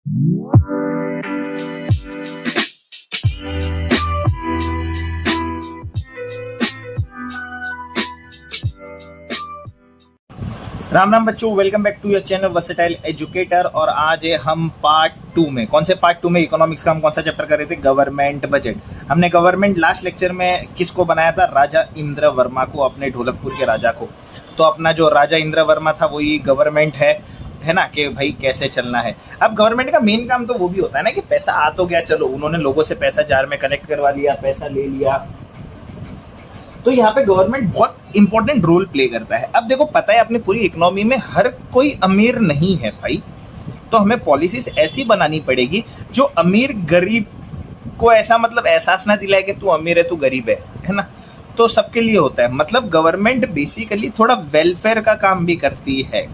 राम राम बच्चों, welcome back to your channel Versatile Educator. और आज है हम पार्ट 2 में। कौन से पार्ट 2 में? इकोनॉमिक्स का हम कौन सा चैप्टर कर रहे थे? Government budget. हमने गवर्नमेंट लास्ट लेक्चर में किसको बनाया था? राजा इंद्र वर्मा को, अपने ढोलकपुर के राजा को। तो अपना जो राजा इंद्र वर्मा था वही गवर्नमेंट है ना, कि भाई कैसे चलना है। अब गवर्नमेंट का मेन काम तो वो भी होता है ना कि पैसा आ तो गया, चलो उन्होंने लोगों से पैसा जार में कलेक्ट करवा लिया, पैसा ले लिया। तो यहाँ पे गवर्नमेंट बहुत इंपॉर्टेंट रोल प्ले करता है। अब देखो, पता है अपनी पूरी इकोनॉमी में हर कोई अमीर नहीं है भाई, तो हमें पॉलिसीज ऐसी बनानी पड़ेगी जो अमीर गरीब को ऐसा मतलब एहसास ना दिलाए कि तू अमीर है तू गरीब है ना। तो सबके लिए होता है। मतलब गवर्नमेंट बेसिकली थोड़ा वेलफेयर का काम भी करती है।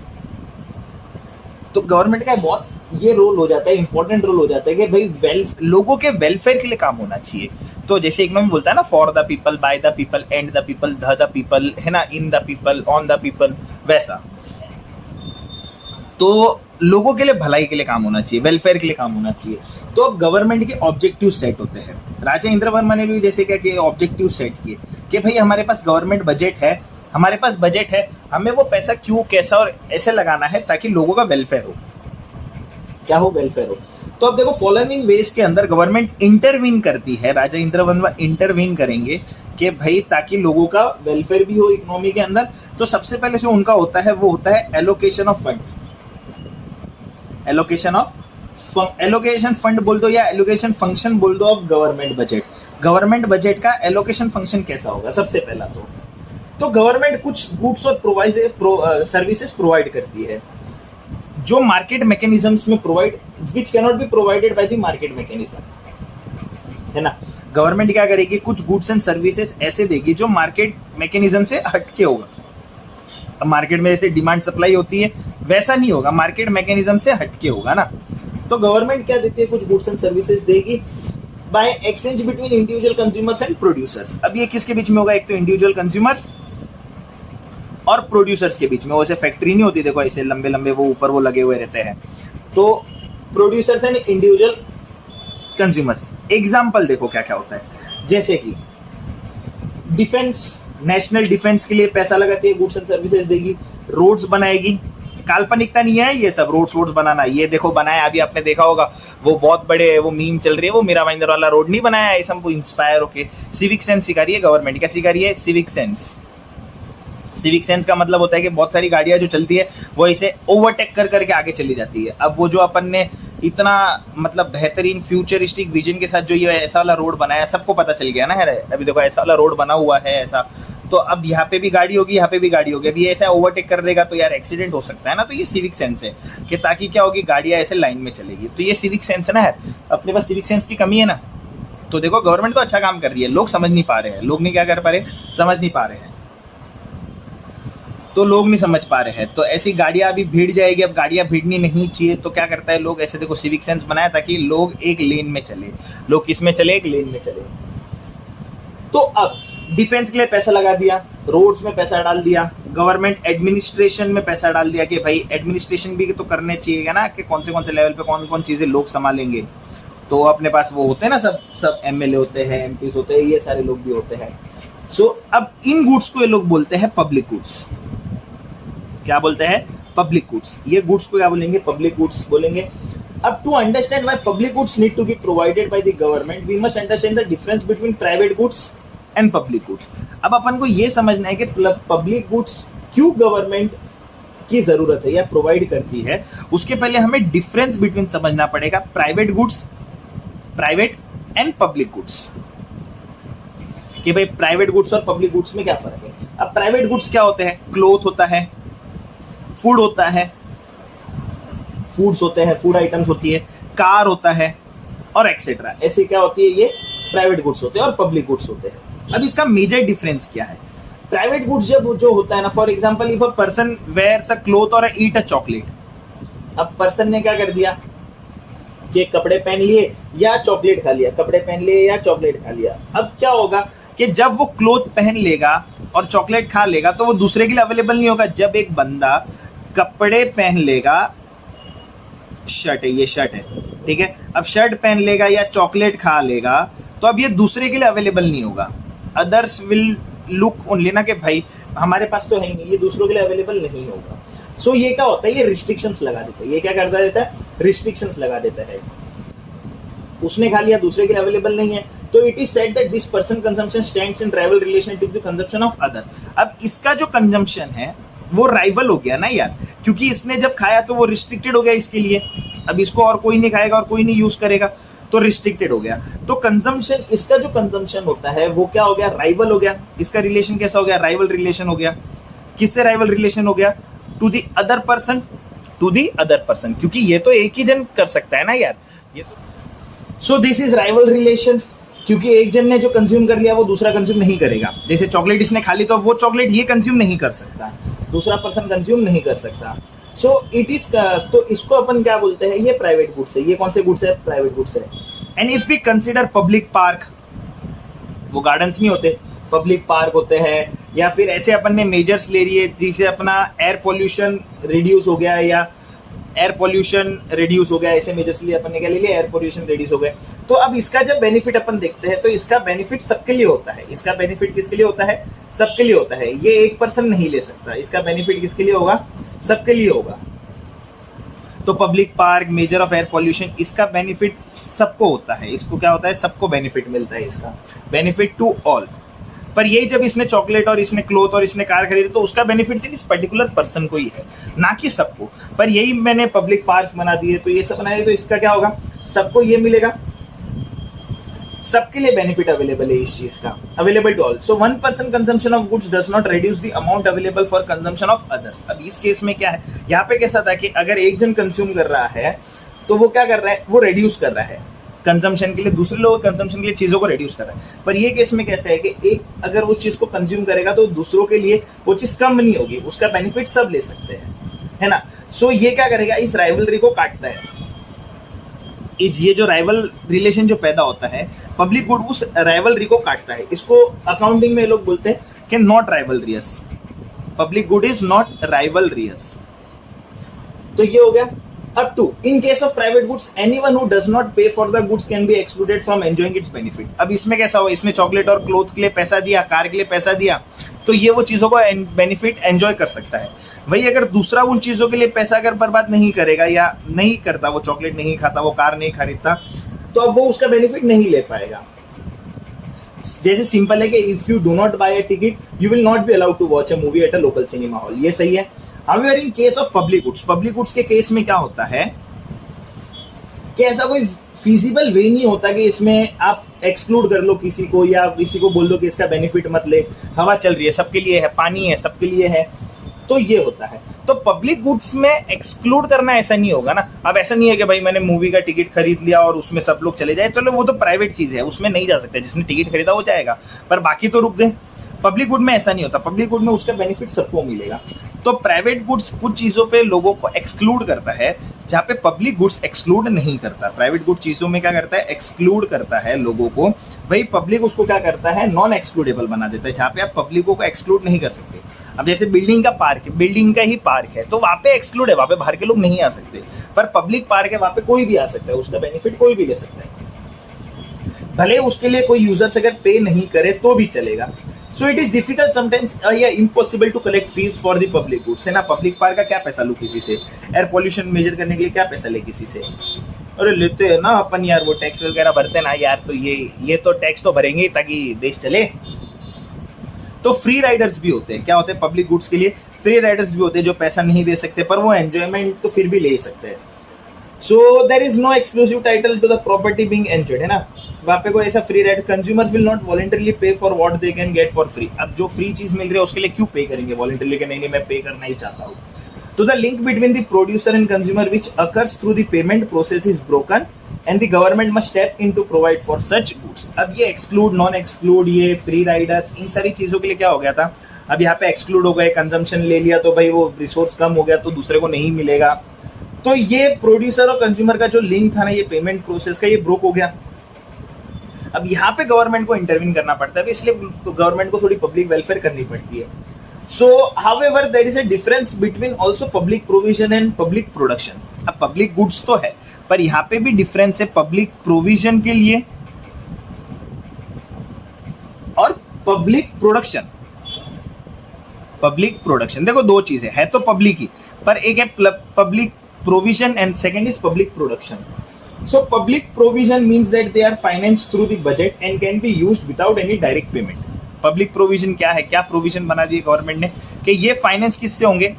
तो गवर्नमेंट का बहुत ये रोल हो जाता है, इंपॉर्टेंट रोल हो जाता है कि भाई लोगों के वेलफेयर के लिए काम होना चाहिए। तो जैसे इकोनॉमी बोलता है ना, for the people, by the people, and the people, the people, है ना, in the people, on the people, वैसा। तो लोगों के लिए भलाई के लिए काम होना चाहिए, वेलफेयर के लिए काम होना चाहिए। तो अब गवर्नमेंट के ऑब्जेक्टिव सेट होते हैं। राजा इंद्र वर्मा ने भी जैसे क्या कि ऑब्जेक्टिव सेट किए कि भाई हमारे पास गवर्नमेंट बजट है, हमारे पास बजट है, हमें वो पैसा क्यों, कैसा और ऐसे लगाना है ताकि लोगों का वेलफेयर हो। क्या हो? वेलफेयर हो। तो अब देखो, फॉलोइंग वेज के अंदर गवर्नमेंट इंटरवीन करती है। राजा इंद्र वर्मा इंटरवीन करेंगे कि भाई ताकि लोगों का वेलफेयर भी हो इकोनॉमी के अंदर। तो सबसे पहले जो उनका होता है वो होता है allocation of fund. Allocation fund बोल दो या एलोकेशन फंक्शन बोल दो of government budget. Government budget का एलोकेशन फंक्शन कैसा होगा? सबसे पहला तो गवर्नमेंट कुछ गुड्स और सर्विसेज प्रोवाइड करती है जो मार्केट मैकेनिज्म्स में which cannot be provided by the market mechanism, है ना। गवर्नमेंट क्या करेगी? कुछ गुड्स एंड सर्विसेज ऐसे देगी जो मार्केट मैकेनिज्म से हटके होगा। अब मार्केट में जैसे डिमांड सप्लाई होती है वैसा नहीं होगा, मार्केट मैकेनिज्म से हटके होगा ना। तो गवर्नमेंट क्या देती है? कुछ गुड्स एंड सर्विसेज देगी by exchange between individual consumers and producers. अब ये किसके बीच में होगा? एक तो इंडिविजुअल कंज्यूमर्स और प्रोड्यूसर्स के बीच में। वैसे फैक्ट्री नहीं होती, देखो ऐसे लंबे लंबे वो ऊपर वो लगे हुए रहते हैं। तो producers and individual consumers. Example देखो क्या क्या होता है। जैसे कि डिफेंस, नेशनल डिफेंस के लिए पैसा लगाती है, गुड्स एंड सर्विसेज देगी। रोड्स बनाएगी, काल्पनिकता नहीं है ये सब। रोड्स बनाना, ये देखो बनाया, अभी आपने देखा होगा वो बहुत बड़े वो मीम चल रही है, वो मीरा भाईंदर वाला रोड नहीं बनाया ऐसा हमको इंस्पायर होके। सिविक सेंस सिखा रही है गवर्नमेंट। क्या सिखा रही है? Civic sense. सिविक सेंस का मतलब होता है कि बहुत सारी गाड़ियां जो चलती है वो इसे ओवरटेक कर करके आगे चली जाती है। अब वो जो अपन ने इतना मतलब बेहतरीन फ्यूचरिस्टिक विजन के साथ जो ये ऐसा वाला रोड बनाया, सबको पता चल गया ना है। अभी देखो ऐसा वाला रोड बना हुआ है ऐसा, तो अब यहाँ पे भी गाड़ी होगी, यहाँ पे भी गाड़ी होगी। अभी ऐसा ओवरटेक कर देगा तो यार एक्सीडेंट हो सकता है ना। तो ये सिविक सेंस है कि ताकि क्या होगी, गाड़ियां ऐसे लाइन में चलेगी। तो ये सिविक सेंस है ना यार। अपने पास सिविक सेंस की कमी है ना। तो देखो गवर्नमेंट तो अच्छा काम कर रही है, लोग समझ नहीं पा रहे हैं। लोग नहीं क्या कर पा रहे? समझ नहीं पा रहे हैं। तो लोग नहीं समझ पा रहे हैं, तो ऐसी गाड़ियां अभी भीड़ जाएगी। अब गाड़ियां भीड़नी नहीं चाहिए, तो क्या करता है लोग ऐसे देखो सिविक सेंस बनाया ताकि लोग एक लेन में चले। लोग किस में चले? एक लेन में चले। तो अब डिफेंस के लिए पैसा लगा दिया, रोड्स में पैसा डाल दिया, गवर्नमेंट एडमिनिस्ट्रेशन में पैसा डाल दिया कि भाई एडमिनिस्ट्रेशन भी तो करने चाहिए ना, कि कौन से लेवल पे कौन कौन चीजें लोग संभालेंगे। तो अपने पास वो होते हैं ना, सब एमएलए होते हैं, एमपी होते हैं, ये सारे लोग भी होते हैं। सो अब इन गुड्स को ये लोग बोलते हैं पब्लिक गुड्स। क्या बोलते हैं? Public goods. ये गुड्स को क्या बोलेंगे? पब्लिक गुड्स बोलेंगे। अब to understand why public goods need to be provided by the government, we must understand the difference between private goods and public goods. अब अपन को ये समझना है कि पब्लिक गुड्स क्यों गवर्नमेंट की जरूरत है या प्रोवाइड करती है। उसके पहले हमें डिफरेंस बिटवीन समझना पड़ेगा, private goods, private and public goods, कि भाई प्राइवेट गुड्स और पब्लिक गुड्स में क्या फर्क है। अब प्राइवेट गुड्स क्या होते हैं? क्लोथ होता है, फूड होता है, फूड आइटम्स होती है, कार होता है और एक्सेट्रा। ऐसे क्या होती है? ये प्राइवेट गुड्स होते हैं और पब्लिक गुड्स होते हैं। अब इसका मेजर डिफरेंस क्या है? प्राइवेट गुड्स जब जो होता है ना, for example if a person wears a cloth और ईट अ चॉकलेट। अब पर्सन ने क्या कर दिया कि कपड़े पहन लिए या चॉकलेट खा लिया, कपड़े पहन लिए या चॉकलेट खा लिया। अब क्या होगा कि जब वो क्लोथ पहन लेगा और चॉकलेट खा लेगा तो वो दूसरे के लिए अवेलेबल नहीं होगा। जब एक बंदा कपड़े पहन लेगा शर्ट है, ये शर्ट है, ठीक है। अब शर्ट पहन लेगा या चॉकलेट खा लेगा तो अब ये दूसरे के लिए अवेलेबल नहीं होगा। अदर्स विल लुक ओनली ना कि भाई हमारे पास तो है ही नहीं, ये दूसरों के लिए अवेलेबल नहीं होगा। सो ये क्या होता है, ये रिस्ट्रिक्शंस लगा देता है। ये क्या करता रहता है, रिस्ट्रिक्शंस लगा देता है। उसने खा लिया, दूसरे के लिए अवेलेबल नहीं है, तो it is said that this person consumption stands in rival relationship to the consumption of other. अब इसका जो कंजम्पशन है वो राइवल हो गया ना यार, क्योंकि इसने जब खाया तो वो रिस्ट्रिक्टेड हो गया इसके लिए। अब इसको और कोई नहीं खाएगा और कोई नहीं यूज करेगा तो रिस्ट्रिक्टेड हो गया। तो कंजम्पशन, इसका जो कंजम्पशन होता है वो क्या हो गया, राइवल हो गया। इसका रिलेशन कैसा हो गया, राइवल रिलेशन हो गया। किससे राइवल रिलेशन हो गया, to the other person, to the other person, क्योंकि ये तो एक ही जन कर सकता है ना यार, ये तो। So this is rival relation, क्योंकि एक जन ने जो कंज्यूम कर लिया वो दूसरा कंज्यूम नहीं करेगा। जैसे चॉकलेट इसने खा ली तो अब वो चॉकलेट ये कंज्यूम नहीं कर सकता, दूसरा पर्सन कंज्यूम नहीं कर सकता। सो इट इज, तो इसको अपन क्या बोलते हैं, ये प्राइवेट गुड्स है। ये कौन से गुड्स है, प्राइवेट गुड्स है। And if we consider public park, वो गार्डन्स नहीं होते, पब्लिक पार्क होते हैं, या फिर ऐसे अपन ने मेजर्स ले रही है जिससे अपना एयर पोल्यूशन रिड्यूस हो गया या एयर पोल्यूशन रिड्यूस हो गया, ऐसे मेजर्स लिए अपन ने क्या ले लिया, एयर पोल्यूशन रिड्यूस हो गए। तो अब इसका जब बेनिफिट अपन देखते हैं तो इसका बेनिफिट सबके लिए होता है। इसका बेनिफिट किसके लिए होता है, सबके लिए होता है। ये एक पर्सन नहीं ले सकता, इसका बेनिफिट किसके लिए होगा, सबके लिए होगा। तो public park, measure of air pollution, इसका बेनिफिट सबको होता है। इसको क्या होता है, सबको बेनिफिट मिलता है, इसका बेनिफिट टू ऑल। पर यही जब इसने चॉकलेट और इसने क्लोथ और इसने कार खरीदी तो उसका बेनिफिट सिर्फ इस पर्टिकुलर पर्सन को ही है, ना कि सबको। पर यही मैंने पब्लिक पार्क बना दिए, तो ये सब बनाए तो इसका क्या होगा, सबको ये मिलेगा, सबके लिए बेनिफिट अवेलेबल है इस चीज का, available to all. So one person consumption of goods does not reduce the amount available for consumption of others. अब इस केस में क्या है, यहाँ पे कैसा था कि अगर एक जन कंज्यूम कर रहा है तो वो क्या कर रहा है, वो रिड्यूस कर रहा है कंजम्पशन के लिए, दूसरे लोग कंजम्पशन के लिए चीजों को रिड्यूस कर रहा है। पर ये केस में कैसा है कि एक अगर उस चीज को कंज्यूम करेगा तो दूसरों के लिए वो चीज कम नहीं होगी, उसका बेनिफिट सब ले सकते हैं, है ना। सो ये क्या करेगा, इस राइवलरी को काटता है। ये जो राइवल रिलेशन जो पैदा होता है, पब्लिक गुड उस राइवलरी को काटता है। इसको अकाउंटिंग में लोग बोलते हैं कि not rivalrous, public good is not rivalrous. तो ये हो गया। Up to, in case of private goods, anyone who does not pay for the goods can be excluded from enjoying its benefit. अब इसमें कैसा हुआ, इसने चॉकलेट और क्लोथ के लिए पैसा दिया, कार के लिए पैसा दिया, तो ये वो चीजों को बेनिफिट एंजॉय कर सकता है। वही अगर दूसरा उन चीजों के लिए पैसा अगर बर्बाद नहीं करेगा या नहीं करता, वो चॉकलेट नहीं खाता, वो कार नहीं खरीदता, तो अब वो उसका बेनिफिट नहीं ले पाएगा। जैसे सिंपल है कि if you do not buy a ticket you will not be allowed to watch a movie at a local cinema hall, ये सही है। However, in case of public goods, public goods के केस में क्या होता है कि ऐसा कोई फिजिबल वे नहीं होता कि इसमें आप एक्सक्लूड कर लो किसी को, या किसी को बोल दो कि इसका बेनिफिट मत ले, हवा चल रही है सबके लिए है, पानी है सबके लिए है, तो ये होता है। तो पब्लिक गुड्स में एक्सक्लूड करना ऐसा नहीं होगा ना। अब ऐसा नहीं है कि भाई मैंने मूवी का टिकट खरीद लिया और उसमें सब लोग चले जाए, चलो वो तो प्राइवेट चीज है, उसमें नहीं जा सकते, जिसने टिकट खरीदा वो जाएगा, पर बाकी तो रुक गए। पब्लिक गुड में ऐसा नहीं होता, पब्लिक गुड में उसका बेनिफिट सबको मिलेगा। तो प्राइवेट गुड्स कुछ चीजों पे लोगों को एक्सक्लूड करता है, जहाँ पे पब्लिक गुड्स एक्सक्लूड नहीं करता। प्राइवेट गुड चीजों में क्या करता है, एक्सक्लूड करता है लोगों को, वही पब्लिक उसको क्या करता है, नॉन एक्सक्लूडेबल बना देता है, जहाँ पे आप पब्लिकों को एक्सक्लूड नहीं कर सकते। अब जैसे बिल्डिंग का पार्क है, बिल्डिंग का ही पार्क है, तो वहाँ पे एक्सक्लूड है, वहाँ पे बाहर के लोग नहीं आ सकते। पर पब्लिक पार्क है, वहाँ पे कोई भी आ सकता है, उसका बेनिफिट कोई भी ले सकता है, भले उसके लिए कोई यूजर्स अगर पे नहीं करे तो भी चलेगा। So it is difficult sometimes या impossible to collect fees for the public goods, है ना। पब्लिक पार्क का क्या पैसा लूँ किसी से, एयर पोल्यूशन मेजर करने के लिए क्या पैसा ले किसी से, अरे लेते हैं ना अपन यार, वो टैक्स वगैरह भरते ना यार, तो ये तो टैक्स तो भरेंगे ताकि देश चले। तो फ्री राइडर्स भी होते हैं, क्या होते हैं पब्लिक गुड्स के लिए, फ्री राइडर्स भी होते हैं जो पैसा नहीं दे सकते पर वो एंजॉयमेंट तो फिर भी ले सकते हैं। So there is no exclusive title to the property being enjoyed, है ना। वहाँ पे कोई ऐसा free ride, consumers will not voluntarily pay for what they can get for free. अब जो फ्री चीज मिल रही है उसके लिए क्यों पे करेंगे वॉलंटरली, कि नहीं मैं पे करना ही चाहता हूँ। तो the link between the producer and consumer which occurs through the payment process is broken and the government must step in to provide for such goods. अब ये एक्सक्लूड, नॉन एक्सक्लूड, ये फ्री राइडर्स, इन सारी चीजों के लिए क्या हो गया था, अब यहाँ पे एक्सक्लूड हो गए, कंजम्पशन ले लिया तो भाई वो रिसोर्स कम हो गया तो दूसरे को नहीं मिलेगा। तो ये प्रोड्यूसर और कंज्यूमर का जो लिंक था ना, ये पेमेंट प्रोसेस का, ये ब्रोक हो गया। अब यहाँ पे गवर्नमेंट को इंटरवीन करना पड़ता है, तो इसलिए गवर्नमेंट को थोड़ी पब्लिक वेलफेयर करनी पड़ती है। So however there is a difference between also public provision and public production. अब पब्लिक गुड्स तो है, पर यहां पे भी डिफरेंस है पब्लिक प्रोविजन के लिए और पब्लिक प्रोडक्शन। पब्लिक प्रोडक्शन देखो दो चीजें है तो पब्लिक ही, पर एक है public provision and second is public production. So public provision means that they are financed through the budget and can be used without any direct payment. Public provision क्या है, क्या प्रोविजन बना दिए गवर्नमेंट ने कि ये फाइनेंस किससे होंगे,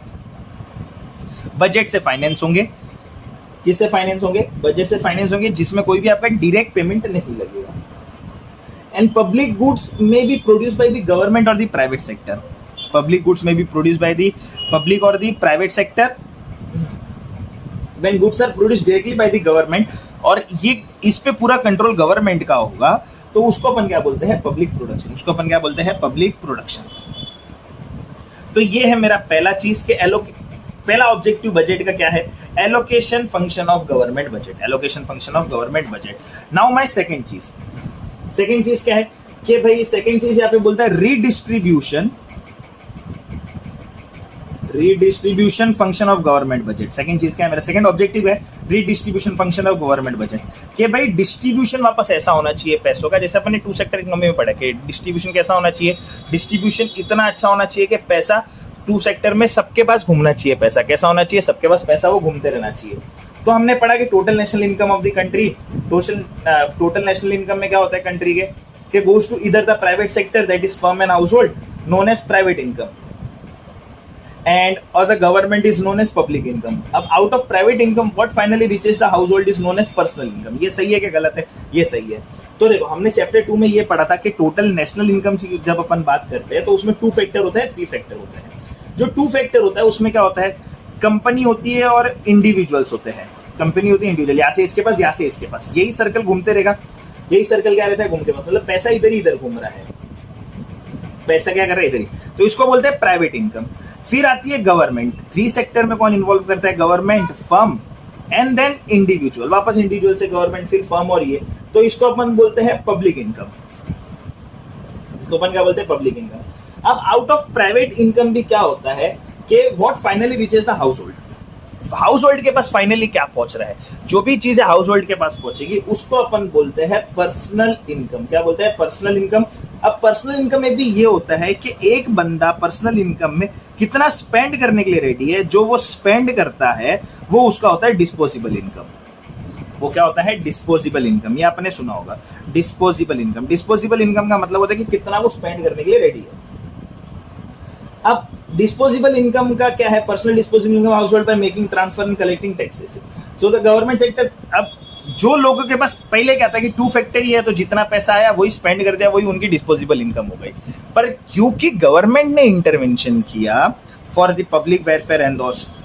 बजट से फाइनेंस होंगे। किससे फाइनेंस होंगे, बजट से फाइनेंस होंगे, जिसमें कोई भी आपका डायरेक्ट पेमेंट नहीं लगेगा। एंड पब्लिक गुड्स में be produce by the government और the private sector. Public goods में be produce by the public और the private sector when goods are produced directly by the government, और ये इस पे पूरा कंट्रोल गवर्नमेंट का होगा, तो उसको अपन क्या बोलते हैं, पब्लिक प्रोडक्शन। उसको अपन क्या बोलते हैं, पब्लिक प्रोडक्शन। तो ये है मेरा पहला चीज के पहला ऑब्जेक्टिव बजट का क्या है, allocation function of government budget. Allocation function of government budget. Now my second चीज क्या है कि भाई सेकंड चीज यहाँ पे बोलता है redistribution function of government budget. Second चीज क्या है, मेरा सेकंड ऑब्जेक्टिव है redistribution function of government budget. कि भाई डिस्ट्रीब्यूशन वापस ऐसा होना चाहिए पैसों का, जैसे अपन ने टू सेक्टर इकोनॉमी में पढ़ा कि डिस्ट्रीब्यूशन कैसा होना चाहिए, डिस्ट्रीब्यूशन इतना अच्छा होना चाहिए कि पैसा टू सेक्टर में सबके पास घूमना चाहिए। पैसा कैसा होना चाहिए, सबके पास पैसा वो घूमते रहना चाहिए। तो हमने पढ़ा कि total national income of the country, total national income में क्या होता है कंट्री के गोज टू इधर the private sector that is firm and household known as private income, and or the government is known as public income. अब out of private income what finally reaches the household is known as personal income. ये सही है कि गलत है, ये सही है। तो देखो हमने चैप्टर 2 में ये पढ़ा था कि टोटल नेशनल इनकम की जब अपन बात करते हैं तो उसमें 2 फैक्टर होता है, 3 फैक्टर होते हैं। जो 2 फैक्टर होता है उसमें क्या होता है, कंपनी होती है और इंडिविजुअल्स होते हैं। कंपनी होती है, इंडिविजुअल, यहाँ से इसके पास, यहाँ से इसके पास, यही सर्कल घूमते रहेगा। यही सर्कल क्या रहता है, घूमते पास, मतलब पैसा इधर ही इधर घूम रहा है, पैसा क्या कर रहा है इधर ही, तो इसको बोलते हैं प्राइवेट इनकम। फिर आती है गवर्नमेंट। 3 सेक्टर में कौन इन्वॉल्व करता है, government, firm and then individual. वापस इंडिविजुअल से गवर्नमेंट, फिर फर्म और ये, तो इसको अपन बोलते हैं पब्लिक इनकम। इसको अपन क्या बोलते हैं, पब्लिक इनकम। अब आउट ऑफ प्राइवेट इनकम भी क्या होता है कि what finally reaches the house hold. House hold के पास फाइनली क्या पहुंच रहा है, जो भी चीजें हाउस होल्ड के पास पहुंचेगी उसको अपन बोलते हैं पर्सनल इनकम। क्या बोलते हैं, पर्सनल इनकम। अब पर्सनल इनकम में भी ये होता है कि एक बंदा पर्सनल इनकम में कितना स्पेंड करने के लिए रेडी है, जो वो स्पेंड करता है वो उसका होता है डिस्पोजेबल इनकम। वो क्या होता है, डिस्पोजेबल इनकम। ये आपने सुना होगा, डिस्पोजेबल इनकम। डिस्पोजेबल इनकम का मतलब होता है कि कितना वो स्पेंड करने के लिए रेडी है। अब डिस्पोजेबल इनकम का क्या है, personal disposable income house hold by making transfer and collecting taxes. So the government sector, अब जो लोगों के पास पहले क्या था कि 2 फैक्टर ही है, तो जितना पैसा आया वही स्पेंड कर दिया, वही उनकी डिस्पोजेबल इनकम हो गई। पर क्योंकि गवर्नमेंट ने इंटरवेंशन किया for the public welfare and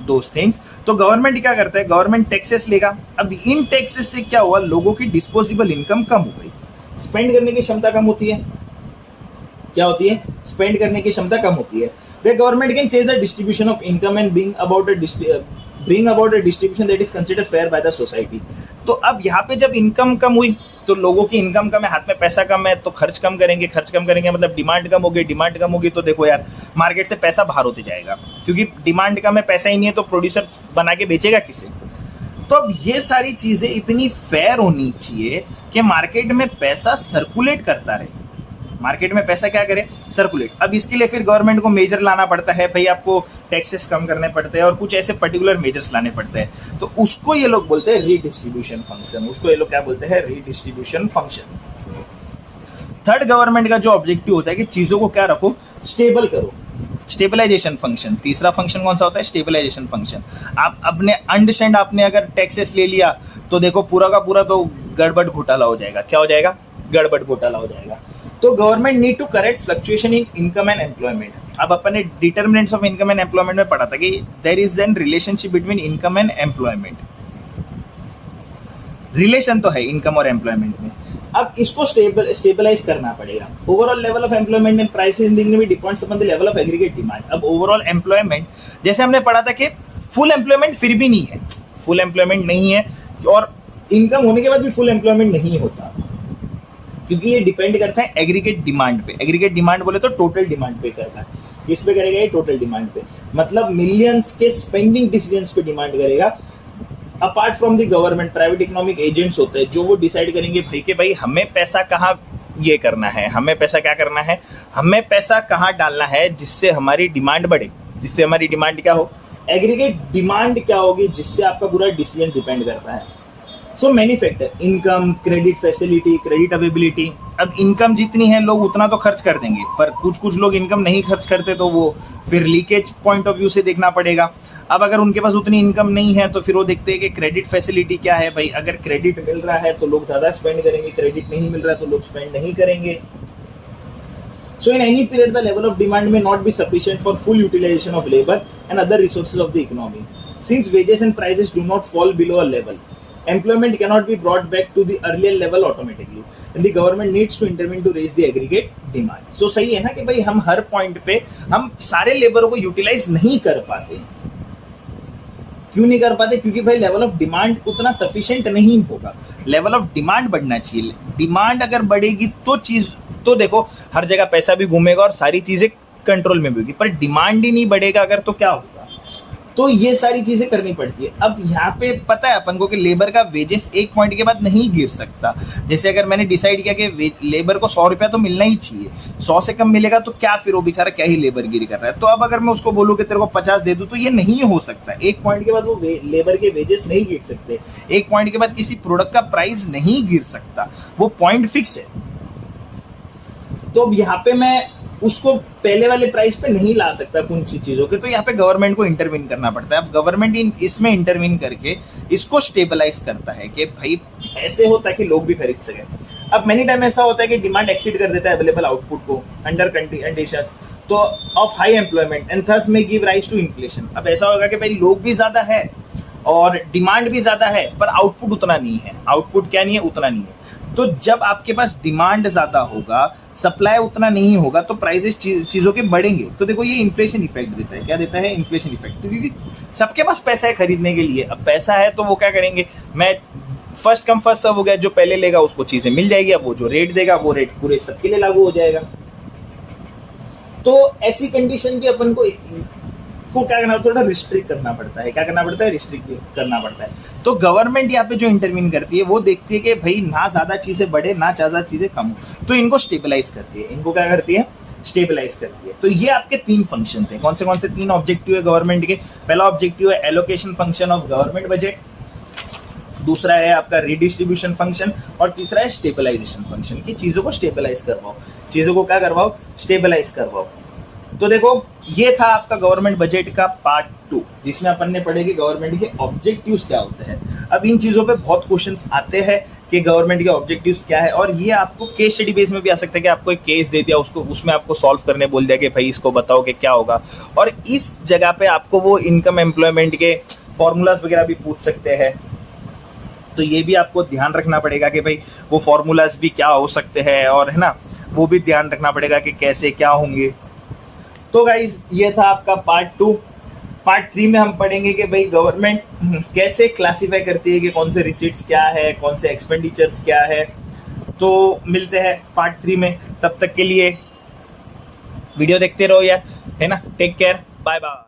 those things, तो गवर्नमेंट क्या करता है, गवर्नमेंट टैक्सेस लेगा। अब इन टैक्सेस से क्या हुआ, लोगों की डिस्पोजेबल इनकम कम हो गई, स्पेंड करने की क्षमता कम होती है। क्या होती है, स्पेंड करने की क्षमता कम होती है। The government can change the distribution of income and bring about a distribution that is considered fair by the society. तो अब यहाँ पे जब इनकम कम हुई तो लोगों की इनकम कम है, हाथ में पैसा कम है, तो खर्च कम करेंगे, खर्च कम करेंगे मतलब डिमांड कम होगी, डिमांड कम होगी तो देखो यार मार्केट से पैसा बाहर होते जाएगा, क्योंकि डिमांड कम है, पैसा ही नहीं है, तो प्रोड्यूसर बना के बेचेगा किसे। तो अब ये सारी चीजें इतनी फेयर होनी चाहिए कि मार्केट में पैसा सर्कुलेट करता रहे, मार्केट में पैसा क्या करे, सर्कुलेट। अब इसके लिए फिर गवर्नमेंट को मेजर लाना पड़ता है, भाई आपको टैक्सेस कम करने पड़ते हैं और कुछ ऐसे पर्टिकुलर मेजर्स लाने पड़ते हैं, तो उसको ये लोग बोलते हैं रीडिस्ट्रीब्यूशन फंक्शन। उसको ये लोग क्या बोलते हैं, रीडिस्ट्रीब्यूशन फंक्शन। थर्ड गवर्नमेंट का जो ऑब्जेक्टिव होता है कि चीजों को क्या रखो, स्टेबल करो, स्टेबलाइजेशन फंक्शन। तीसरा फंक्शन कौन सा होता है, स्टेबलाइजेशन फंक्शन। आप अपने अंडरस्टैंड, आपने अगर टैक्सेस ले लिया तो देखो पूरा का पूरा तो गड़बड़ घोटाला हो जाएगा। क्या हो जाएगा, गड़बड़ घोटाला हो जाएगा। तो government need to correct fluctuation in income and employment. अब अपन ने determinants of income and employment में पढ़ा था कि there is an relationship between income and employment. Relation तो है इनकम और एम्प्लॉयमेंट में। अब इसको स्टेबलाइज करना पड़ेगा। Overall level of employment and prices in the economy depends upon the level of aggregate demand. अब ओवरऑल एम्प्लॉयमेंट, जैसे हमने पढ़ा था कि फुल एम्प्लॉयमेंट फिर भी नहीं है, फुल एम्प्लॉयमेंट नहीं है, और इनकम होने के बाद भी फुल एम्प्लॉयमेंट नहीं होता, क्योंकि ये डिपेंड करता है एग्रीगेट डिमांड पे। एग्रीगेट डिमांड बोले तो टोटल डिमांड पे करता है। किस पे करेगा ये, टोटल डिमांड पे, मतलब मिलियंस के स्पेंडिंग डिसीजंस पे डिमांड करेगा। Apart from the government private economic agents होते हैं जो वो डिसाइड करेंगे भाई कि भाई हमें पैसा कहाँ ये करना है, हमें पैसा क्या करना है, हमें पैसा कहाँ डालना है जिससे हमारी डिमांड बढ़े, जिससे हमारी डिमांड क्या हो, एग्रीगेट डिमांड क्या होगी, जिससे आपका पूरा डिसीजन डिपेंड करता है। So many factor, income, credit facility, credit availability. अब इनकम जितनी है लोग उतना तो खर्च कर देंगे, पर कुछ कुछ लोग इनकम नहीं खर्च करते तो वो फिर लीकेज पॉइंट ऑफ व्यू से देखना पड़ेगा। अब अगर उनके पास उतनी इनकम नहीं है तो फिर वो देखते हैं कि क्रेडिट फैसिलिटी क्या है, भाई अगर क्रेडिट मिल रहा है तो लोग ज्यादा स्पेंड करेंगे, क्रेडिट नहीं मिल रहा है तो लोग स्पेंड नहीं करेंगे। So in any period, the level of demand may not be sufficient for full utilization of labor and other resources of the economy. Since wages and prices do not fall below a level, employment cannot be brought back to the earlier level automatically, and the government needs to intervene to raise the aggregate demand. So सही है ना कि भाई हम हर point पे हम सारे लेबरों को यूटिलाइज नहीं कर पाते। क्यों नहीं कर पाते? क्योंकि भाई लेवल ऑफ डिमांड उतना सफिशिएंट नहीं होगा। लेवल ऑफ डिमांड बढ़ना चाहिए। डिमांड अगर बढ़ेगी तो चीज तो देखो हर जगह पैसा भी घूमेगा और सारी चीजें कंट्रोल में भी होगी, पर डिमांड ही नहीं बढ़ेगा अगर तो क्या होगा? तो ये सारी चीजें करनी पड़ती है। अब यहाँ पे पता है अपन को कि लेबर का वेजेस एक पॉइंट के बाद नहीं गिर सकता। जैसे अगर मैंने डिसाइड किया कि लेबर को 100 रुपया तो मिलना ही चाहिए, 100 से कम मिलेगा तो क्या फिर वो बेचारा क्या ही लेबर गिरी कर रहा है। तो अब अगर मैं उसको बोलूँ कि तेरे को 50 दे दूँ तो ये नहीं हो सकता। एक पॉइंट के बाद वो लेबर के वेजेस नहीं गिर सकते, एक पॉइंट के बाद किसी प्रोडक्ट का प्राइस नहीं गिर सकता, वो पॉइंट फिक्स है। तो अब यहाँ पे मैं उसको पहले वाले प्राइस पे नहीं ला सकता कुछ चीजों के, तो यहाँ पे गवर्नमेंट को इंटरवीन करना पड़ता है। अब गवर्नमेंट इसमें इंटरवीन करके इसको स्टेबलाइज करता है कि भाई ऐसे हो ताकि लोग भी खरीद सके। अब मेनी टाइम ऐसा होता है कि डिमांड एक्सीड कर देता है अवेलेबल आउटपुट को अंडर कंडीशंस तो of high employment and thus में गिव राइज टू इन्फ्लेशन। अब ऐसा होगा कि भाई लोग भी ज्यादा है और डिमांड भी ज्यादा है पर आउटपुट उतना नहीं है। आउटपुट क्या नहीं है? उतना नहीं है। तो जब आपके पास डिमांड ज्यादा होगा, सप्लाई उतना नहीं होगा, तो प्राइसेस चीजों के बढ़ेंगे। तो देखो ये इन्फ्लेशन इफेक्ट देता है। क्या देता है? Inflation effect. तो क्योंकि सबके पास पैसा है खरीदने के लिए, अब पैसा है तो वो क्या करेंगे, मैं फर्स्ट कम फर्स्ट सर्व हो गया, जो पहले लेगा उसको चीजें मिल जाएगी। अब वो जो रेट देगा वो रेट पूरे सबके लिए लागू हो जाएगा। तो ऐसी कंडीशन भी अपन को क्या करना पड़ता है? थोड़ा रिस्ट्रिक्ट करना पड़ता है। क्या करना पड़ता है? रिस्ट्रिक्ट करना पड़ता है। तो गवर्नमेंट यहाँ पे जो इंटरवीन करती है वो देखती है कि भाई ना ज्यादा चीजें बढ़े ना ज्यादा चीजें कम हो, तो इनको स्टेबलाइज करती है। इनको क्या करती है? स्टेबलाइज करती है। तो ये आपके 3 फंक्शन थे। कौन से 3 ऑब्जेक्टिव है गवर्नमेंट के? पहला ऑब्जेक्टिव है allocation function of government budget, दूसरा है आपका रिडिस्ट्रीब्यूशन फंक्शन, और तीसरा है स्टेबलाइजेशन फंक्शन की चीजों को स्टेबलाइज करवाओ। चीजों को क्या करवाओ? स्टेबलाइज करवाओ। तो देखो ये था आपका गवर्नमेंट बजट का पार्ट 2, जिसमें अपन ने पढ़े कि गवर्नमेंट के ऑब्जेक्टिव्स क्या होते हैं। अब इन चीजों पे बहुत क्वेश्चंस आते हैं कि गवर्नमेंट के ऑब्जेक्टिव्स क्या है, और ये आपको केस स्टडी बेस में भी आ सकता है कि आपको एक केस दे दिया, उसको उसमें आपको सॉल्व करने बोल दिया कि भाई इसको बताओ कि क्या होगा, और इस जगह पे आपको वो इनकम एम्प्लॉयमेंट के फॉर्मूलाज वगैरह भी पूछ सकते हैं। तो ये भी आपको ध्यान रखना पड़ेगा कि भाई वो फॉर्मूलाज भी क्या हो सकते हैं, और है ना वो भी ध्यान रखना पड़ेगा कि कैसे क्या होंगे। तो गाइज ये था आपका पार्ट 2। पार्ट 3 में हम पढ़ेंगे कि भाई गवर्नमेंट कैसे क्लासिफाई करती है कि कौन से रिसीट्स क्या है, कौन से एक्सपेंडिचर्स क्या है। तो मिलते हैं पार्ट 3 में, तब तक के लिए वीडियो देखते रहो यार, है ना। Take care, bye bye.